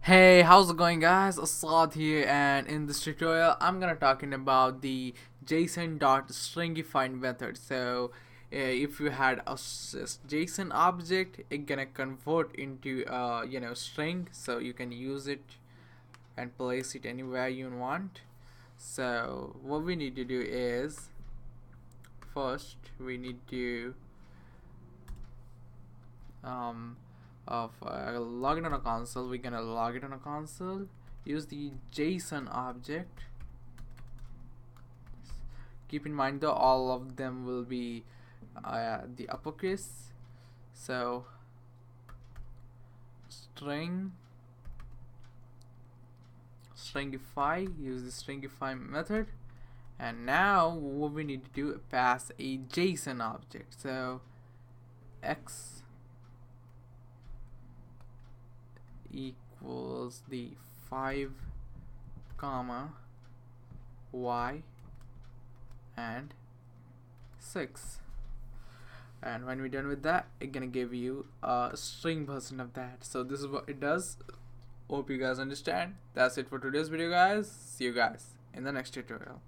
Hey, how's it going, guys? Assad here, and in this tutorial I'm gonna talking about the JSON.stringify method. So if you had a JSON object, it gonna convert into string, so you can use it and place it anywhere you want. So what we need to do is, first we need to log it on a console. We're gonna log it on a console, use the JSON object. Keep in mind though, all of them will be the uppercase. So stringify, use the stringify method. And now what we need to do, pass a JSON object. So x equals the 5 comma y and 6, and when we're done with that, it's gonna give you a string version of that. So this is what it does. Hope you guys understand. That's it for today's video, guys. See you guys in the next tutorial.